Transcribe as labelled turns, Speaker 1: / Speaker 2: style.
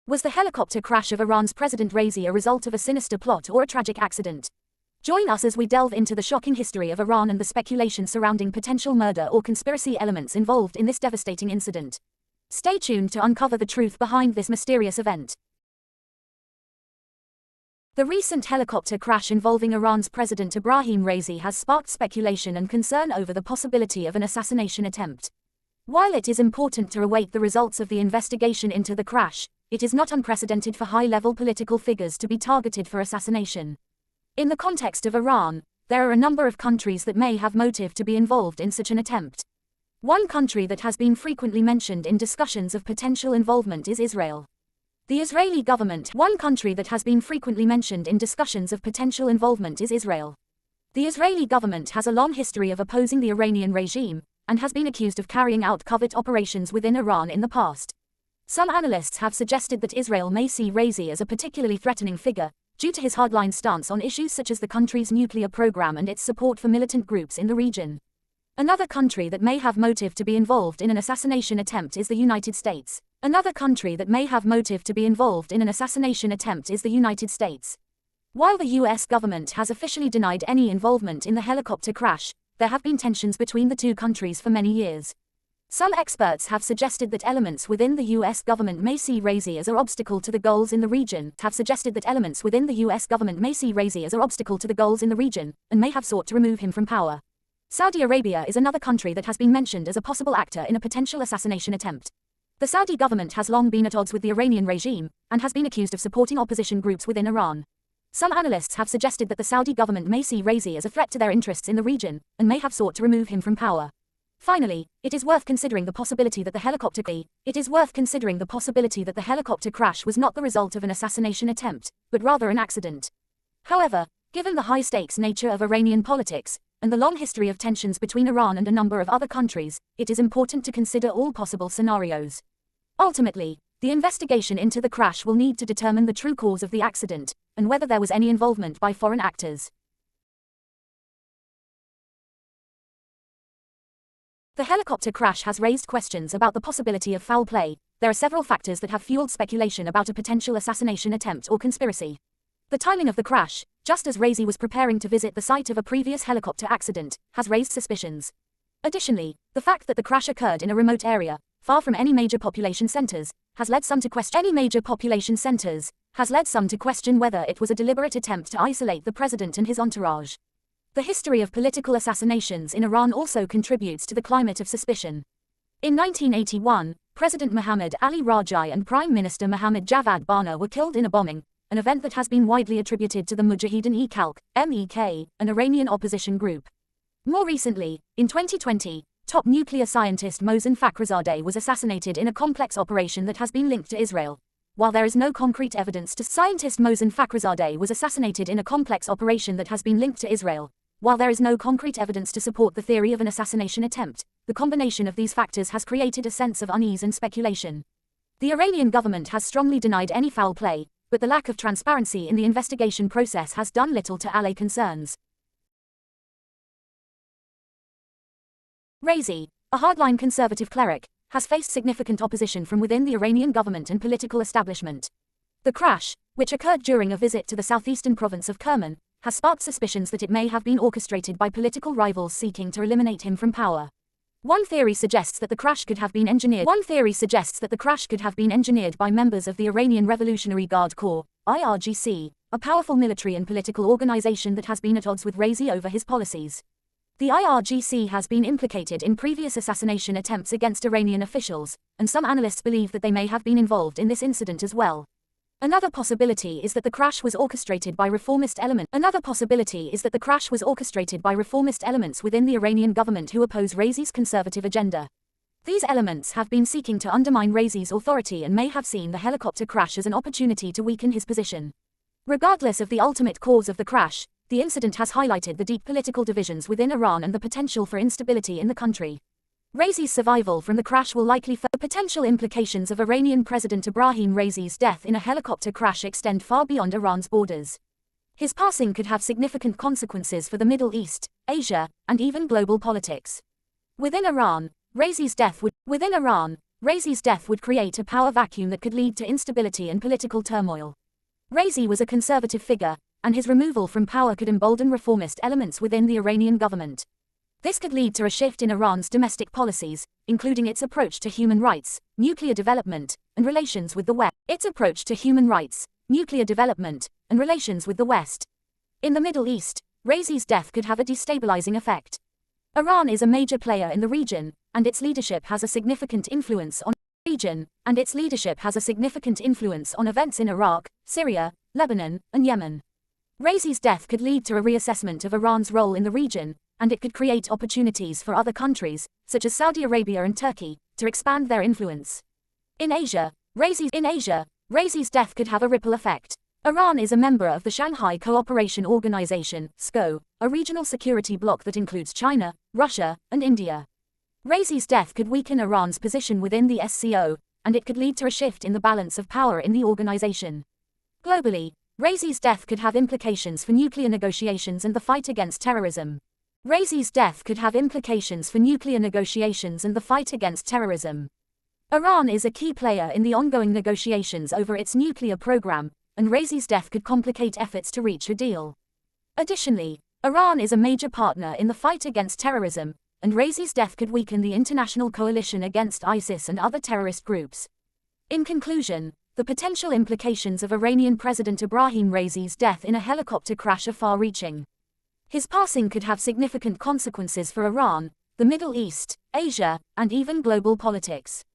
Speaker 1: Was the helicopter crash of Iran's President Raisi a result of a sinister plot or a tragic accident? Join us as we delve into the shocking history of Iran and the speculation surrounding potential murder or conspiracy elements involved in this devastating incident. Stay tuned to uncover the truth behind this mysterious event. The recent helicopter crash involving Iran's President Ebrahim Raisi has sparked speculation and concern over the possibility of an assassination attempt. While it is important to await the results of the investigation into the crash, it is not unprecedented for high-level political figures to be targeted for assassination. In the context of Iran, there are a number of countries that may have motive to be involved in such an attempt. One country that has been frequently mentioned in discussions of potential involvement is Israel. The Israeli government. One country that has been frequently mentioned in discussions of potential involvement is Israel. The Israeli government has a long history of opposing the Iranian regime, and has been accused of carrying out covert operations within Iran in the past. Some analysts have suggested that Israel may see Raisi as a particularly threatening figure, due to his hardline stance on issues such as the country's nuclear program and its support for militant groups in the region. Another country that may have motive to be involved in an assassination attempt is the United States. Another country that may have motive to be involved in an assassination attempt is the United States. While the US government has officially denied any involvement in the helicopter crash, there have been tensions between the two countries for many years. Some experts have suggested that elements within the US government may see Raisi as an obstacle to the goals in the region, and may have sought to remove him from power. Saudi Arabia is another country that has been mentioned as a possible actor in a potential assassination attempt. The Saudi government has long been at odds with the Iranian regime, and has been accused of supporting opposition groups within Iran. Some analysts have suggested that the Saudi government may see Raisi as a threat to their interests in the region, and may have sought to remove him from power. Finally, it is worth considering the possibility that the helicopter crash was not the result of an assassination attempt, but rather an accident. However, given the high-stakes nature of Iranian politics, and the long history of tensions between Iran and a number of other countries, it is important to consider all possible scenarios. Ultimately, the investigation into the crash will need to determine the true cause of the accident, and whether there was any involvement by foreign actors. The helicopter crash has raised questions about the possibility of foul play. There are several factors that have fueled speculation about a potential assassination attempt or conspiracy. The timing of the crash, just as Raisi was preparing to visit the site of a previous helicopter accident, has raised suspicions. Additionally, the fact that the crash occurred in a remote area, far from any major population centers, has led some to question whether it was a deliberate attempt to isolate the president and his entourage. The history of political assassinations in Iran also contributes to the climate of suspicion. In 1981, President Mohammad Ali Rajai and Prime Minister Mohammad Javad Bana were killed in a bombing, an event that has been widely attributed to the Mujahideen-e-Khalq, MEK, an Iranian opposition group. More recently, in 2020, top nuclear scientist Mohsen Fakhrizadeh was assassinated in a complex operation that has been linked to Israel. While there is no concrete evidence to scientist Mohsen Fakhrizadeh was assassinated in a complex operation that has been linked to Israel. While there is no concrete evidence to support the theory of an assassination attempt, the combination of these factors has created a sense of unease and speculation. The Iranian government has strongly denied any foul play, but the lack of transparency in the investigation process has done little to allay concerns. Raisi, a hardline conservative cleric, has faced significant opposition from within the Iranian government and political establishment. The crash, which occurred during a visit to the southeastern province of Kerman, has sparked suspicions that it may have been orchestrated by political rivals seeking to eliminate him from power. One theory suggests that the crash could have been engineered by members of the Iranian Revolutionary Guard Corps, IRGC, a powerful military and political organization that has been at odds with Raisi over his policies. The IRGC has been implicated in previous assassination attempts against Iranian officials, and some analysts believe that they may have been involved in this incident as well. Another possibility is that the crash was orchestrated by reformist elements within the Iranian government who oppose Raisi's conservative agenda. These elements have been seeking to undermine Raisi's authority and may have seen the helicopter crash as an opportunity to weaken his position. Regardless of the ultimate cause of the crash, the incident has highlighted the deep political divisions within Iran and the potential for instability in the country. Raisi's survival from the crash will likely the potential implications of Iranian President Ebrahim Raisi's death in a helicopter crash extend far beyond Iran's borders. His passing could have significant consequences for the Middle East, Asia, and even global politics. Within Iran, Raisi's death Raisi's death would create a power vacuum that could lead to instability and political turmoil. Raisi was a conservative figure, and his removal from power could embolden reformist elements within the Iranian government. This could lead to a shift in Iran's domestic policies, including its approach to human rights, nuclear development, and relations with the West. In the Middle East, Raisi's death could have a destabilizing effect. Iran is a major player in the region, and its leadership has a significant influence on events in Iraq, Syria, Lebanon, and Yemen. Raisi's death could lead to a reassessment of Iran's role in the region, and it could create opportunities for other countries, such as Saudi Arabia and Turkey, to expand their influence. In Asia, Raisi's death could have a ripple effect. Iran is a member of the Shanghai Cooperation Organization, SCO, a regional security bloc that includes China, Russia, and India. Raisi's death could weaken Iran's position within the SCO, and it could lead to a shift in the balance of power in the organization. Globally, Raisi's death could have implications for nuclear negotiations and the fight against terrorism. Iran is a key player in the ongoing negotiations over its nuclear program, and Raisi's death could complicate efforts to reach a deal. Additionally, Iran is a major partner in the fight against terrorism, and Raisi's death could weaken the international coalition against ISIS and other terrorist groups. In conclusion, the potential implications of Iranian President Ebrahim Raisi's death in a helicopter crash are far-reaching. His passing could have significant consequences for Iran, the Middle East, Asia, and even global politics.